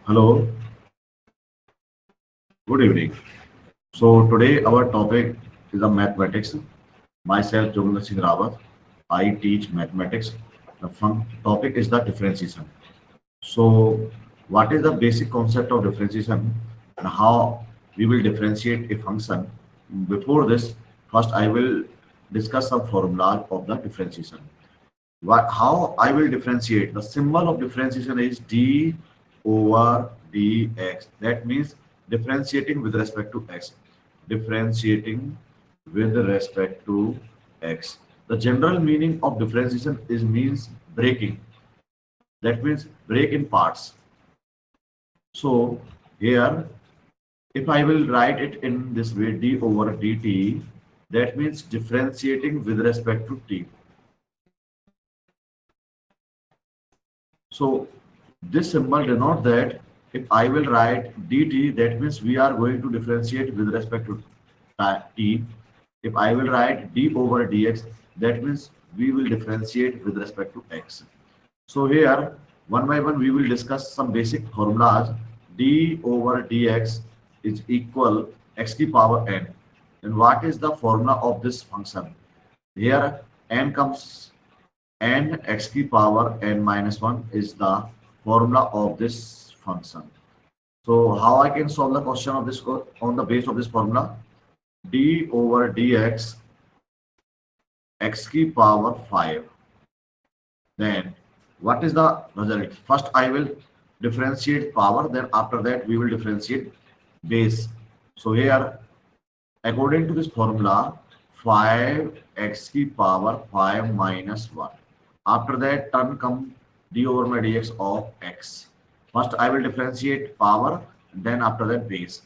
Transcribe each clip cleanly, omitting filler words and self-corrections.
Hello, good evening. So today our topic is the mathematics. Myself, Jogendra Singh Rawat. I teach mathematics. The topic is the differentiation. So what is the basic concept of differentiation and how we will differentiate a function? Before this, first I will discuss some formula of the differentiation. How I will differentiate? The symbol of differentiation is d over dx. That means differentiating with respect to x. Differentiating with respect to x. The general meaning of differentiation is means breaking. That means break in parts. So here, if I will write it in this way, d over dt, that means differentiating with respect to t. So this symbol denotes that if I will write dt, that means we are going to differentiate with respect to t. If I will write d over dx, that means we will differentiate with respect to x. So here, one by one, we will discuss some basic formulas. D over dx is equal x to the power n. And what is the formula of this function? Here, n comes n x to the power n minus 1 is the formula of this function. So how I can solve the question of this on the base of this formula? D over dx x to the power 5. Then what is the result? First I will differentiate power, then after that we will differentiate base. So here, according to this formula, 5x to the power 5 minus 1. After that, term come d over my dx of x. First, I will differentiate power, then after that base.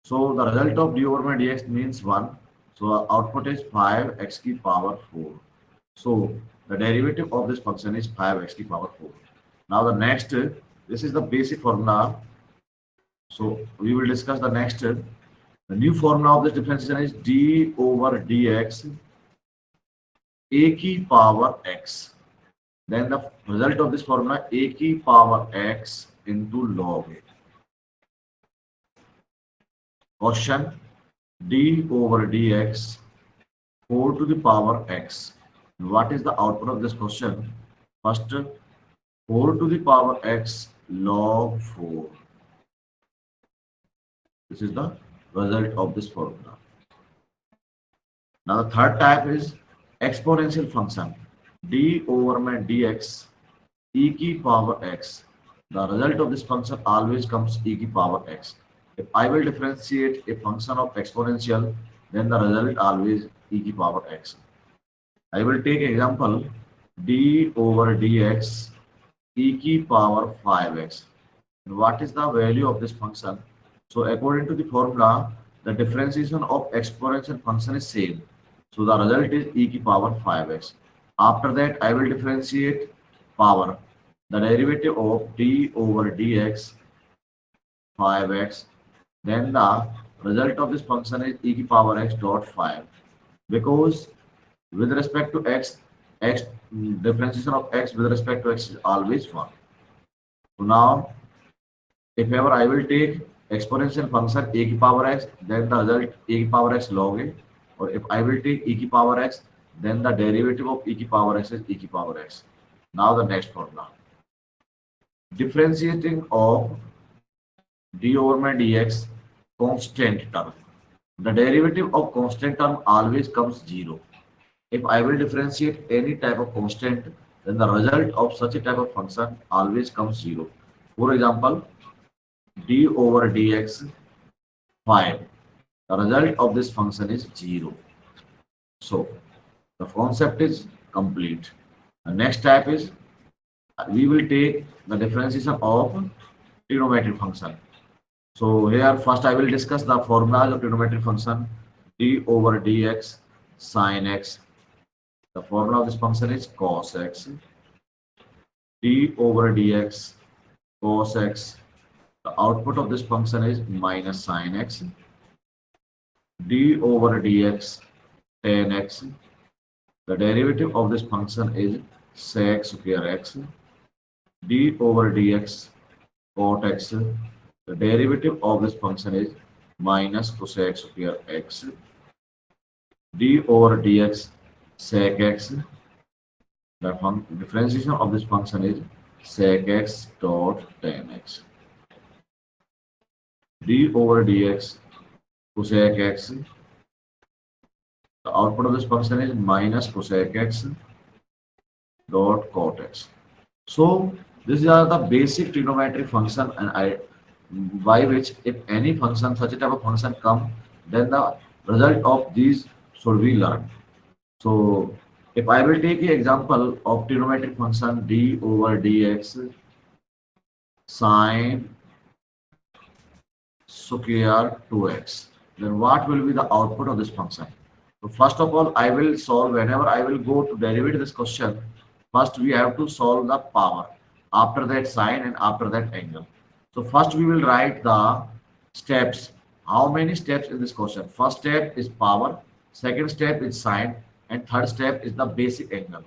So the result of d over my dx means 1. So output is 5x to the power 4. So the derivative of this function is 5x to the power 4. Now the next, this is the basic formula. So we will discuss the next. The new formula of this differentiation is d over dx a to the power x. Then the result of this formula a to the power x into log a. Question d over dx 4 to the power x. What is the output of this question? First, 4 to the power x log 4. This is the result of this formula. Now the third type is exponential function. D over my dx e to the power x. The result of this function always comes e to the power x. If I will differentiate a function of exponential, then the result always e to the power x. I will take example d over dx e to the power 5x. And what is the value of this function? So according to the formula, the differentiation of exponential function is same. So the result is e to the power 5x. After that, I will differentiate power. The derivative of d over dx 5x. Then the result of this function is e to the power x dot 5. Because with respect to x differentiation of x with respect to x is always 1. So now, if ever I will take exponential function a to the power x, then the result a to the power x log a. Or if I will take e to the power x, then the derivative of e to the power x is e to the power x. Now the next formula. Differentiating of d over my dx constant term. The derivative of constant term always comes 0. If I will differentiate any type of constant, then the result of such a type of function always comes 0. For example, d over dx 5. The result of this function is 0. So the concept is complete. The next type is we will take the differentiation of trigonometric function. So here first I will discuss the formulas of trigonometric function d over dx sine x. The formula of this function is cos x. D over dx cos x. The output of this function is minus sine x. D over dx tan x. The derivative of this function is sec square x. D over dx cot x. The derivative of this function is minus cosec square x d over dx sec x. The differentiation of this function is sec x dot tan x d over dx cosec x. The output of this function is minus cosec x dot cot x. So these are the basic trigonometric function, and I by which if any function, such a type of function come, then the result of these should be learned. So if I will take the example of trigonometric function d over dx sine square 2x, then what will be the output of this function? So first of all, I will solve whenever I will go to derivate this question. First, we have to solve the power. After that, sine, and after that, angle. So first, we will write the steps. How many steps in this question? First step is power. Second step is sine, and third step is the basic angle.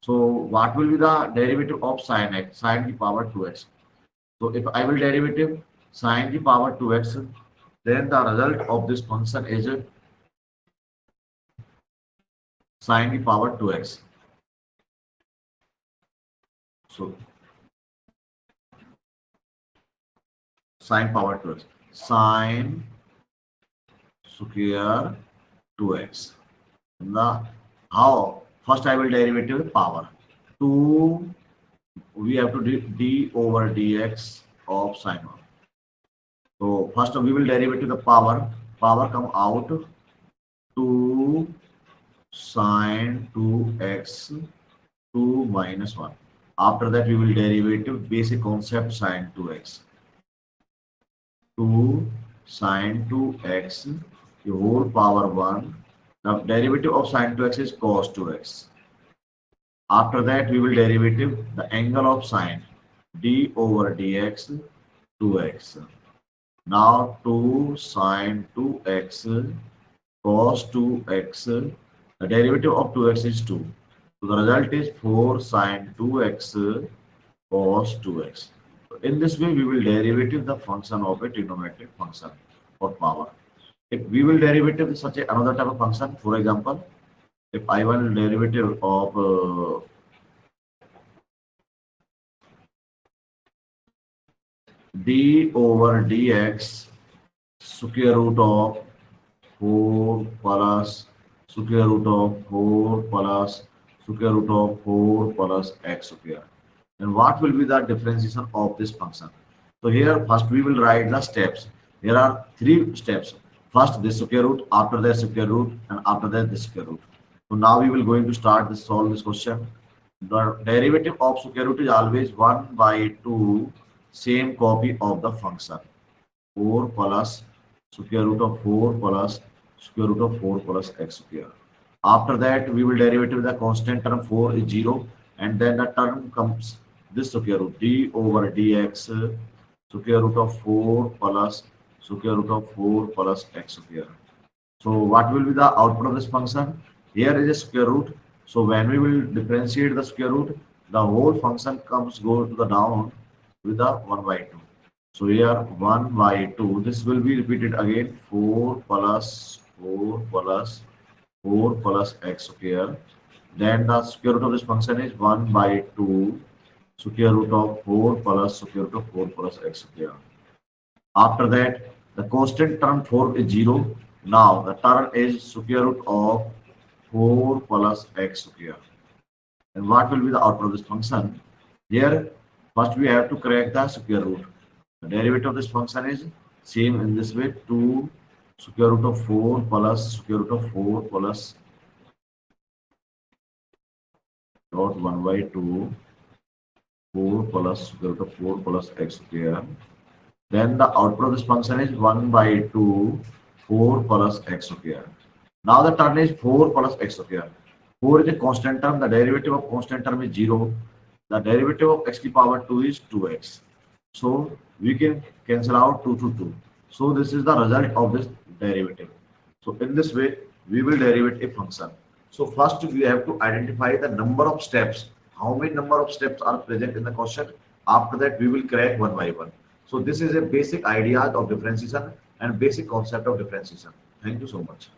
So what will be the derivative of sine x? Sine the power 2x. So if I will derivative sine the power 2x, then the result of this function is sine the power 2x. So sine power 2x. Sine square 2x. The how? First I will derivative power. 2 we have to do d over dx of sine 1. So first we will derivative the power. Power come out 2 sine 2x 2 minus 1. After that we will derivative basic concept sine 2x. 2 sine 2x the whole power 1. The derivative of sine 2x is cos 2x. After that we will derivative the angle of sine d over dx 2x. Now 2 sine 2x cos 2x. The derivative of 2x is 2. So the result is 4 sine 2x cos 2x. In this way, we will derivative the function of a trigonometric function for power. If we will derivative such a another type of function, for example, if I want derivative of d over dx square root of 4 plus square root of 4 plus square root of 4 plus x square. And what will be the differentiation of this function? So here first we will write the steps. There are 3 steps. First this square root, after that square root, and after that this square root. So now we will going to start this solve this question. The derivative of square root is always 1 by 2 same copy of the function. 4 plus square root of 4 plus square root of 4 plus x square. After that, we will derivative the constant term 4 is 0, and then the term comes this square root d over dx square root of 4 plus square root of 4 plus x square. So what will be the output of this function? Here is a square root. So when we will differentiate the square root, the whole function go to the down with the 1 by 2. So here 1 by 2, this will be repeated again 4 plus 4 plus 4 plus x square. Then the square root of this function is 1 by 2 square root of 4 plus square root of 4 plus x square. After that, the constant term 4 is 0. Now the term is square root of 4 plus x square. And what will be the output of this function? Here, first we have to correct the square root. The derivative of this function is same in this way 2 square root of 4 plus square root of 4 plus dot 1 by 2 4 plus square root of 4 plus x square. Then the output of this function is 1 by 2 4 plus x square. Now the term is 4 plus x square. 4 is a constant term. The derivative of constant term is 0. The derivative of x to the power 2 is 2x. So we can cancel out 2 to 2. So this is the result of this derivative. So in this way, we will derive a function. So first we have to identify the number of steps. How many number of steps are present in the question? After that, we will correct one by one. So this is a basic idea of differentiation and basic concept of differentiation. Thank you so much.